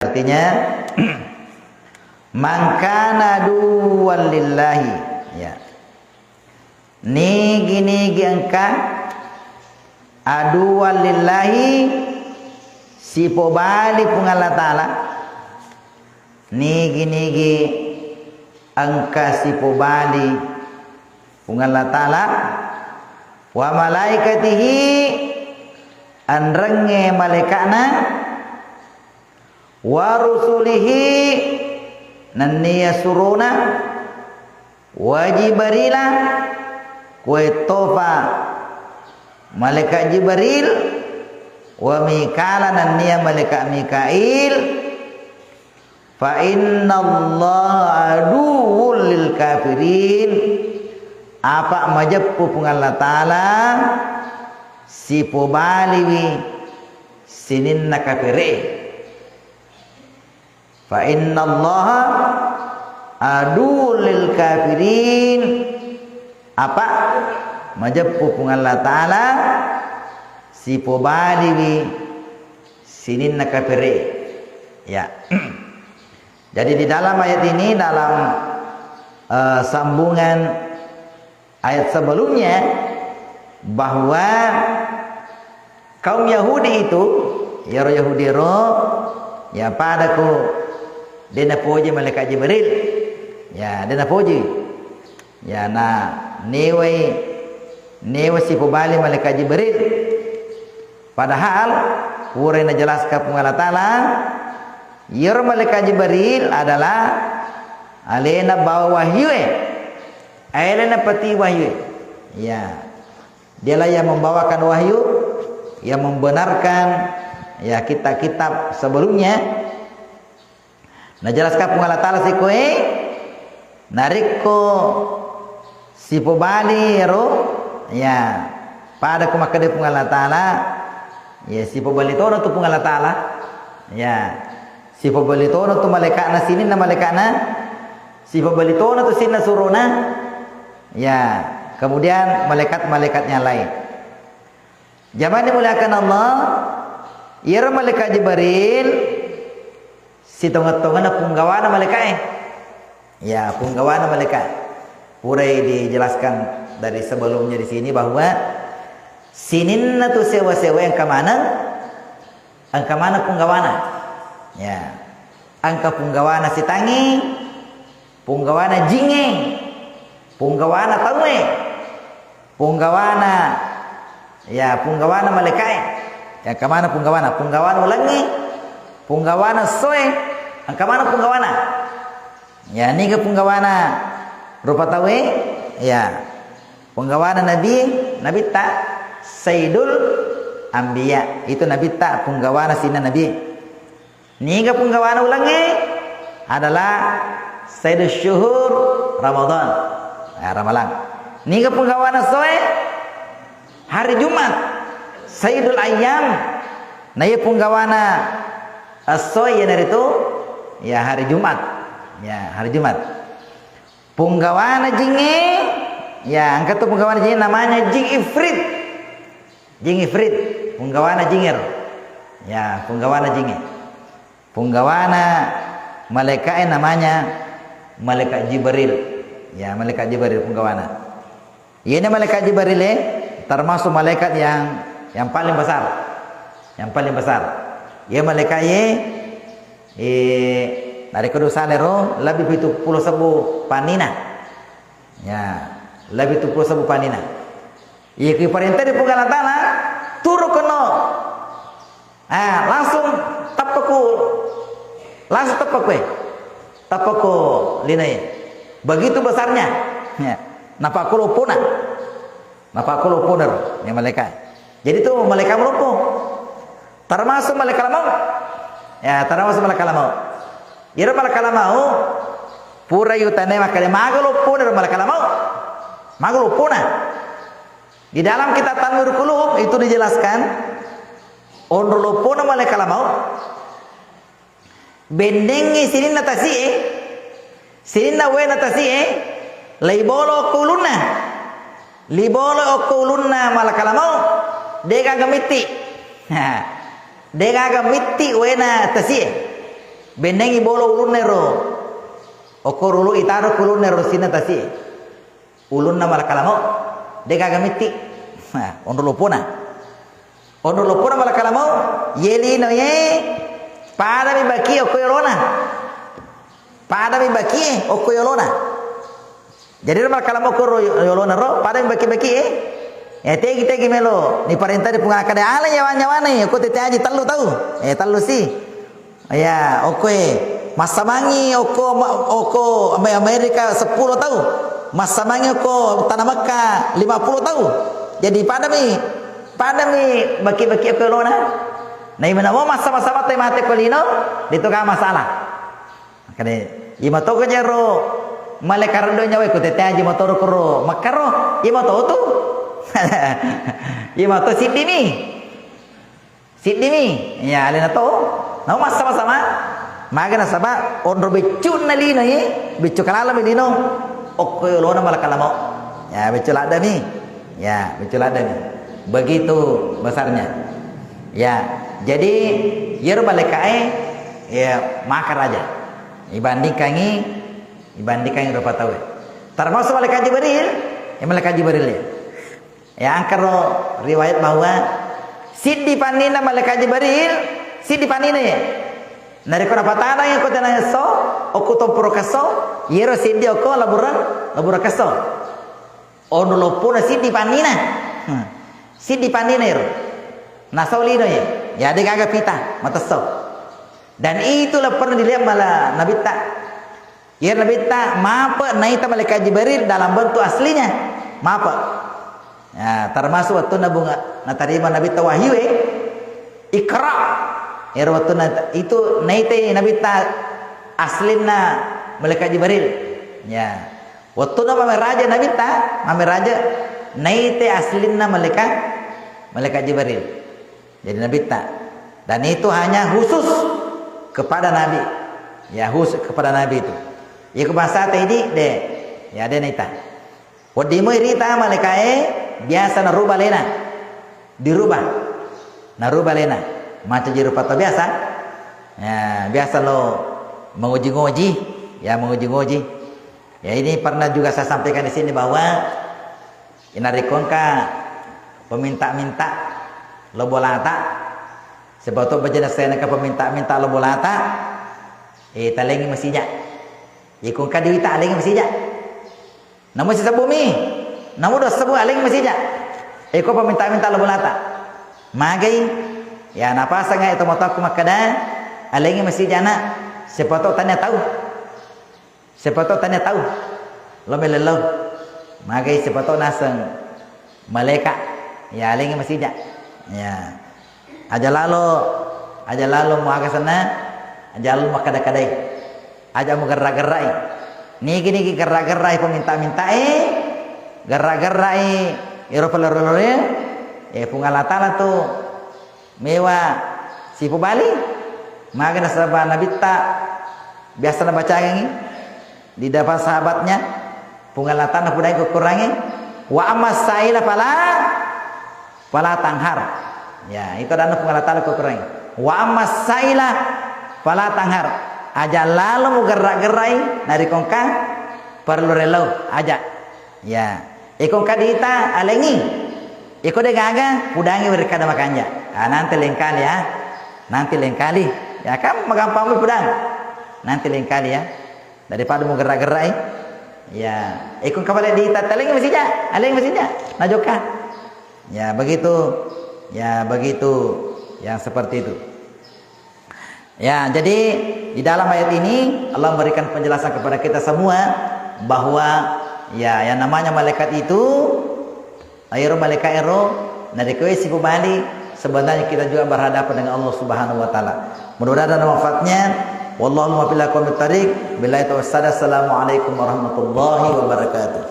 Artinya man kana aduwwan lillahi, ya. Nigi angka aduwwan lillahi sipo bali pung Allah Ta'ala. Nigi angka sipo bali pung Allah Ta'ala wa malaikatihi anrenge malaikatna wa rusulihi nanniya suruna wa jibrila kue tofa malaikat Jibril wa Mikala nanniya malaikat Mikail fa inna Allah aduwwul lil kafirin apa majappu pung Allah Ta'ala si pobaliwi sininna kafire. Fa inna Allah aduwwul lil kafirin apa majappu pung Allah Ta'ala si pobaliwi sininna kafire, ya. Jadi di dalam ayat ini, dalam sambungan ayat sebelumnya, bahwa kaum Yahudi itu ya Yahudi ya padaku dena puji malaikat Jibril, ya dena puji, ya nah newe si pobali malaikat Jibril, padahal urena jelaskan pung Allah Ta'ala ya malaikat Jibril adalah alena bawa wahyu, alena peti wahyu, ya dialah yang membawakan wahyu, yang membenarkan ya kitab-kitab sebelumnya. Nah jelaskan pung Allah Ta'ala si kue nariko si pobali ya pada kumakade pung Allah Ta'ala, ya si pobali tono tu pung Allah Ta'ala, ya si pobali tono tu malaikatna sini na malaikatna, si pobali tono tu sini suruna, ya kemudian malaikat-malaikatnya lain. Zaman dimuliakan Allah, ya malaikat Jibril si tongat-tongat punggawana malaikat, ya punggawana malaikat. Purai dijelaskan dari sebelumnya di sini bahwa sininna tu sewa-sewa yang kemana? Angka mana punggawana? Ya, angka punggawana si tangi, punggawana jinge, punggawana tanwe, punggawana ya punggawana malaikat. Yang kemana punggawana? Punggawana ulangi, punggawana soe. Angka mana punggawana? Ya ini ke punggawana rupa tawe, ya punggawana nabi tak Sayyidul Anbiya, itu nabi tak punggawana sina nabi. Ini ke punggawana ulangi adalah Sayyidul Syuhur Ramadan, ya Ramalan. Ini ke punggawana soe hari Jumat Sayyidul Ayyam. Nah ya punggawana soe ya dari itu ya hari Jumat, ya hari Jumat. Punggawana jinge, ya angkat tuh punggawana jinge namanya jing ifrit, punggawana jinger, ya punggawana jinge. Punggawana malaikat namanya malaikat Jibril, ya malaikat Jibril punggawana. Ini malaikat Jibril termasuk malaikat yang paling besar, ya malaikat dari kedusa lero lebih itu 10.000 panina, ya lebih itu 10.000 panina. Iya ki perintah di pung Allah Ta'ala turu keno, langsung tapaku linai begitu besarnya, ya napaku lupuner ya malaikat. Jadi tuh malaikat melupuh termasuk malaikat maut, ya termasuk malaikat maut. Ira malaikat maut pura yutane makane magalupuner malaikat maut, magalupuna. Di dalam kitab Tanwirul Qulub itu dijelaskan onrulupuna malaikat maut bendengi sininna tasie, sininna wena tasie laibolo kulunna malaikat maut dega gamiti, dega gamiti wena tasie, benengi bolo ulun nero okor ulu itaro kulun nero sina tasi ulun na malakalamo de gagamiti ondo lopona malakalamo yeli no ye pada mi baki okoyorona jadi malakalamo ko yolona ro pada mi baki tegi melo ni parenta di punga kada ala nyawa ni ko tete aji tallu tahu tallu si ya masamangi oko Amerika 10 tahu masamangi oko tanah Makkah 50 tahu jadi pada mi baki oko lona na imana mo masa-masa mate kolino dito ka masalah kane imato ko jero malekardo nyawa ko tete aji motor ko makaro imato tu imato sidimi ya alena to na masa-masa magana saba ondro becun nalino beccu kalala medino okko lona malakalamo ya beccu ladami begitu besarnya ya jadi yer balekae ya makar aja ibandingkan rupa tahu termasuk malaikat Jibril ya angkaro riwayat bahwa siddi panina malaikat Jibril siddi panina ya nari kona patana yang kota nanya so oku tompuro kaso yero siddi oko labura kaso ono lopuna siddi panina yero nasaulino ya ada gaga pita mata so dan itulah pernah dilihat malah Nabi mapa naita malaikat Jibril dalam bentuk aslinya mapa ya termasuk waktu natarima Nabi wahyu ikra waktu itu naite Nabi aslina malaikat Jibril ya waktu raja Nabi raja naite aslina malaikat Jibril jadi Nabi dan itu hanya khusus kepada Nabi ya khusus kepada Nabi itu ya bahasa tadi deh ya ada naita wadimu irita malaikat biasa narubah lena macam jerupa biasa ya biasa lo menguji-nguji ya ini pernah juga saya sampaikan di sini bahwa inarikonka peminta-minta lo bolata sebab tu berjenis saya nak peminta-minta lo bolata talengi mesinya ikonka diwita alengi mesinya namun sisa bumi namun dosa sebuah alengi mesinya iko peminta-minta lo bolata magai ya napa sangat itu motor aku makada alengi mesinya nak sepotong tanya tahu lo melelo magai sepotong naseng malaikat ya alengi mesinya ya aja lalu mau ke sana aja lalu mau kadai aja mau gerak-gerai niki gerak-gerai peminta-minta gerak-gerai iropelorore pungalatala tu mewah si Bali magana sahabat Nabi biasa na baca ini di dapat sahabatnya pungalatan pudai kurangi wa amas saila pala tanghar ya itu dan pungalatan kurangi wa amas saila pala tanghar aja lalu gerak-gerai dari kongka perlu relau aja ya ikongka diita alengi iko de gaga pudangi berkada makanya nanti lengkali ya kan magampang pudang nanti lengkali ya daripada mau gerak-gerai ya ikon kabale diita alengi mesinya najoka ya begitu yang seperti itu ya jadi di dalam ayat ini Allah memberikan penjelasan kepada kita semua bahwa ya yang namanya malaikat itu malaikat dari kuisi Bali sebenarnya kita juga berhadapan dengan Allah Subhanahu wa taala. Mudah-mudahan ada manfaatnya. Wallahu a'lam billahil tariq. Billahi taufiq. Assalamualaikum warahmatullahi wabarakatuh.